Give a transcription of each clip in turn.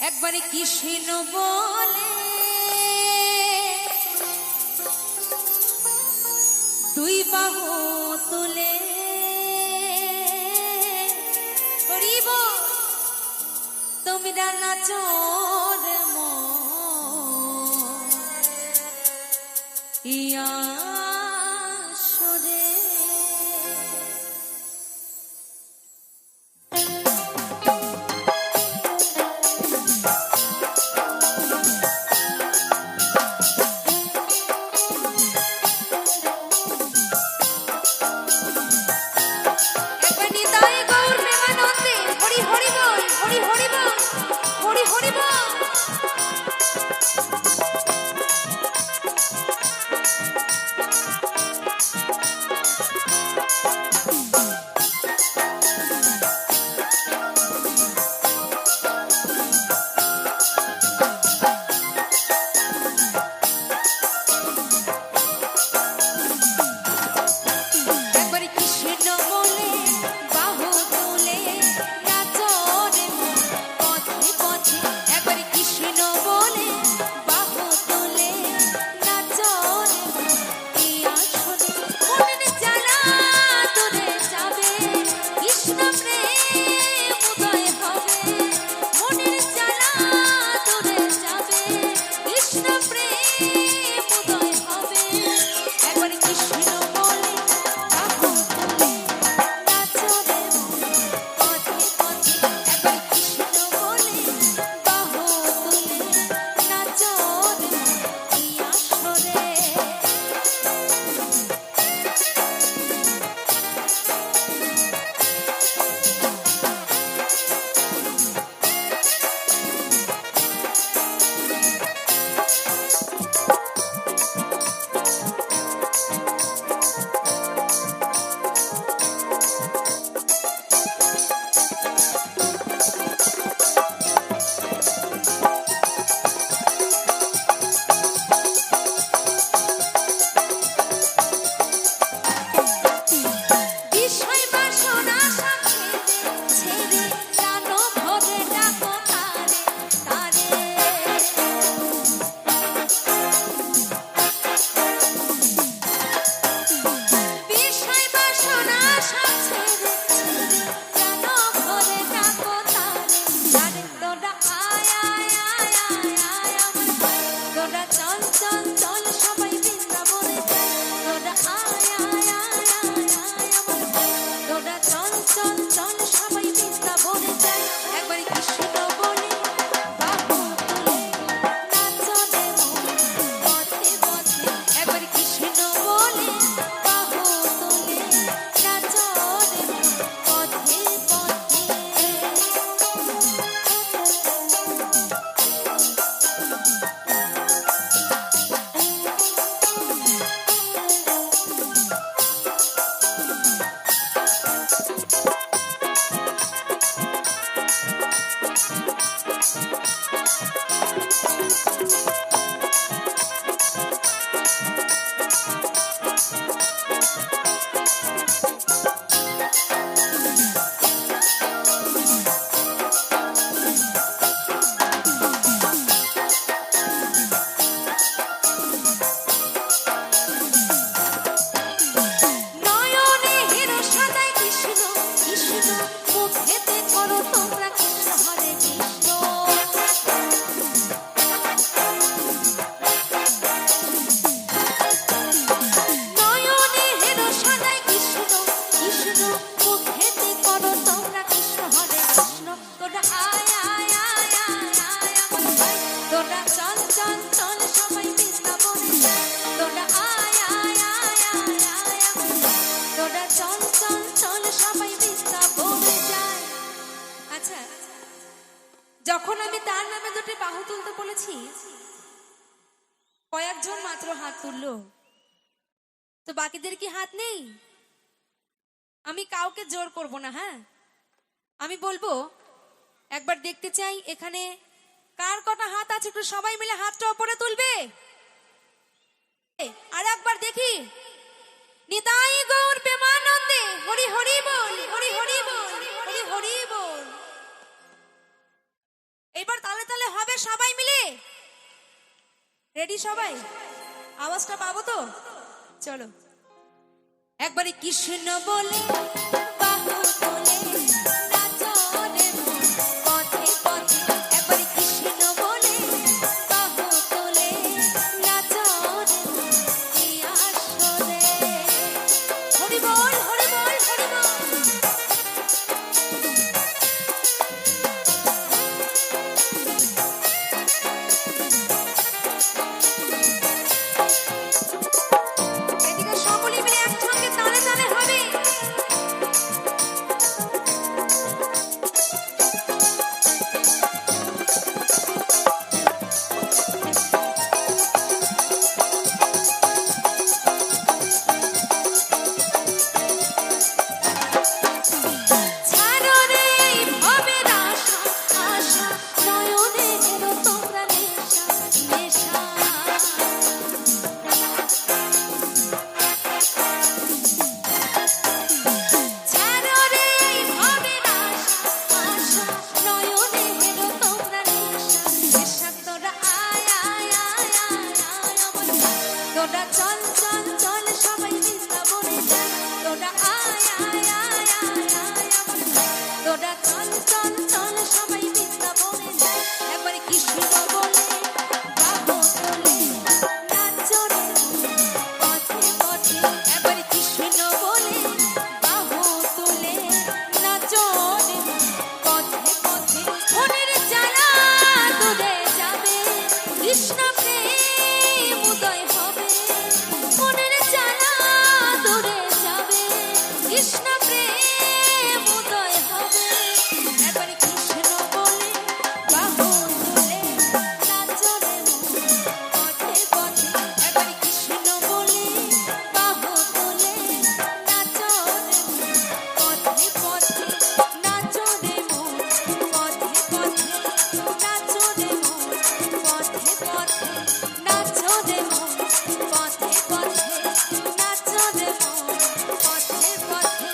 একবারে কৃষ্ণ বলে দুই বাহু তুলে করিব তোমরা নাচর ইয়া সরে যখন আমি তার নামে দুটি বাহু তুলতে বলেছি কয়েকজন মাত্র হাত তুললো, তো বাকিদের কি হাত নেই? আমি কাউকে জোর করব না। হ্যাঁ, আমি বলবো একবার দেখতে চাই এখানে কার কটা হাত আছে, একটু সবাই মিলে হাতটা উপরে তুলবে। আর একবার দেখি নিতাই গৌর প্রেমানন্দে হরি হরি বল, হরি হরি বল, হরি হরি বল। এবার তালে তালে হবে সবাই মিলে। রেডি সবাই? আওয়াজটা পাবো তো? চলো একবারে কৃষ্ণ বলে বাহু তোলে নাচো রে মন পথে পথে। একবারে কৃষ্ণ বলে বাহু তোলে নাচো রে মন এই আসরে। হরি বল হরি বল হরি বল। এদিকে সকলে মিলে একসঙ্গে তালে তালে হবে। ছাড়ো রে এই ভবের আশা আশা নয়নের তোমরা নেশা নেশা। ছাড়ো রে এই ভবের আশা আশা নয়নের তোমরা নেশা নেশা। তোরা আয় আয় আয় আয় আয় আমার তোরা চল চল চল সবাই বৃন্দাবনে যাই। তোরা আয় আয় আয় আয় আয় আমার তোরা চল চল চল সবাই বৃন্দাবনে যাই। একবারে কৃষ্ণ বলে বাহু তোলে নাচো রে পথে পথে। একবারে কৃষ্ণ বলে বাহু তোলে নাচো রে পথে পথে। মনের জ্বালা দূরে যাবে কৃষ্ণ প্রেম উদয় হবে। মনের জ্বালা দূরে যাবে কৃষ্ণ প্রেম উদয় হবে। একবারে কৃষ্ণ বলে বাহু তোলে নাচো রে মন পথে পথে। একবারে কৃষ্ণ বলে বাহু তোলে নাচো রে মন পথে পথে। নাচো রে মন পথে পথে। নাচো রে মন পথে পথে। নাচো রে মন পথে পথে। নাচো রে মন পথে পথে।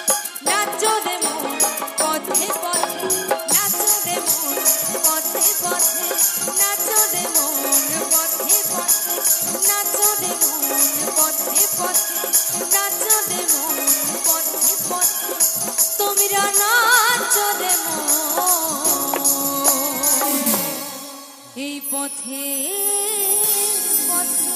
নাচো রে মন পথে পথে। নাচো রে মন পথে পথে। নাচো রে মন পথে পথে। নাচো রে মন পথে পথে। নাচো রে মন পথে পথে। তোমরা নাচো রে মন এই পথে পথে।